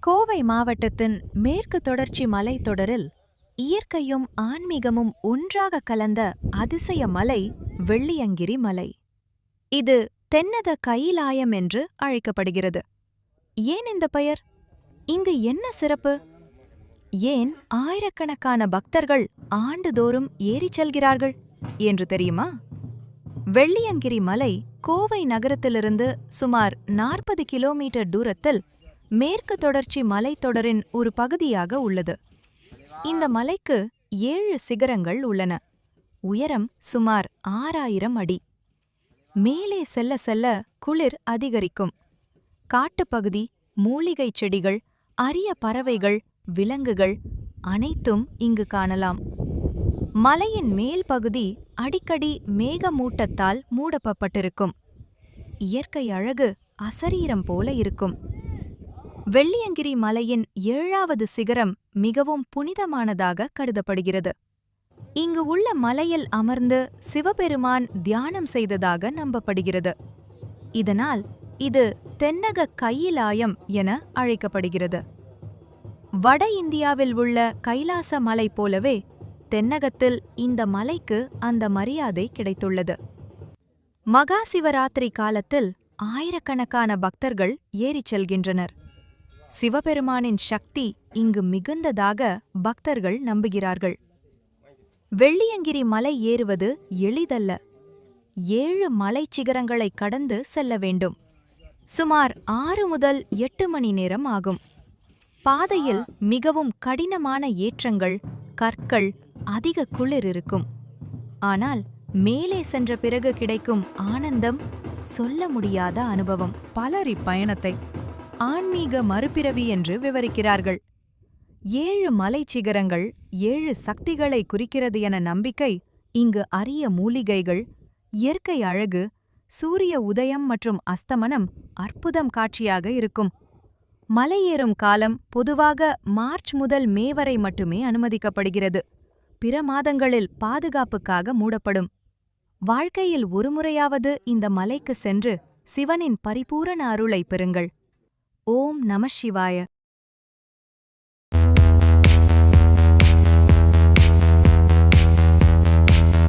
கோவை மாவட்டத்தின் மேற்கு தொடர்ச்சி மலைத்தொடரில் இயற்கையும் ஆன்மீகமும் ஒன்றாக கலந்த அதிசய மலை வெள்ளியங்கிரி மலை. இது தென்னத கைலாயம் என்று அழைக்கப்படுகிறது. ஏன் இந்த பெயர்? இங்கு என்ன சிறப்பு? ஏன் ஆயிரக்கணக்கான பக்தர்கள் ஆண்டுதோறும் ஏறிச் செல்கிறார்கள் என்று தெரியுமா? வெள்ளியங்கிரி மலை கோவை நகரத்திலிருந்து சுமார் 40 கிலோமீட்டர் தூரத்தில் மேற்கு தொடர்ச்சி மலைத்தொடரின் ஒரு பகுதியாக உள்ளது. இந்த மலைக்கு 7 சிகரங்கள் உள்ளன. உயரம் சுமார் 6000 அடி. மேலே செல்ல செல்ல குளிர் அதிகரிக்கும். காட்டுப்பகுதி, மூலிகைச் செடிகள், அரிய பறவைகள், விலங்குகள் அனைத்தும் இங்கு காணலாம். மலையின் மேல் பகுதி அடிக்கடி மேகமூட்டத்தால் மூடப்பட்டிருக்கும். இயற்கை அழகு அசரீரம் போல இருக்கும். வெள்ளியங்கிரி மலையின் 7வது சிகரம் மிகவும் புனிதமானதாக கருதப்படுகிறது. இங்கு உள்ள மலையில் அமர்ந்து சிவபெருமான் தியானம் செய்ததாக நம்பப்படுகிறது. இதனால் இது தென்னக கைலாயம் என அழைக்கப்படுகிறது. வட இந்தியாவில் உள்ள கைலாச மலை போலவே தென்னகத்தில் இந்த மலைக்கு அந்த மரியாதை கிடைத்துள்ளது. மகா சிவராத்திரி காலத்தில் ஆயிரக்கணக்கான பக்தர்கள் ஏறிச் செல்கின்றனர். சிவபெருமானின் சக்தி இங்கு மிகுந்ததாக பக்தர்கள் நம்புகிறார்கள். வெள்ளியங்கிரி மலை ஏறுவது எளிதல்ல. 7 மலைச்சிகரங்களை கடந்து செல்ல வேண்டும். சுமார் 6 முதல் 8 மணி நேரம் ஆகும். பாதையில் மிகவும் கடினமான ஏற்றங்கள், கற்கள், அதிக குளிர் இருக்கும். ஆனால் மேலே சென்ற பிறகு கிடைக்கும் ஆனந்தம் சொல்ல முடியாத அனுபவம். பலர் இப்பயணத்தை ஆன்மீக மறுபிறவி என்று விவரிக்கிறார்கள். 7 மலைச்சிகரங்கள் 7 சக்திகளை குறிக்கிறது என நம்பிக்கை. இங்கு அரிய மூலிகைகள், இயற்கை அழகு, சூரிய உதயம் மற்றும் அஸ்தமனம் அற்புதம் காட்சியாக இருக்கும். மலையேறும் காலம் பொதுவாக மார்ச் முதல் மே வரை மட்டுமே அனுமதிக்கப்படுகிறது. பிற மாதங்களில் பாதுகாப்புக்காக மூடப்படும். வாழ்க்கையில் ஒருமுறையாவது இந்த மலைக்கு சென்று சிவனின் பரிபூரண அருளை பெறுங்கள். ஓம் நம சிவாய.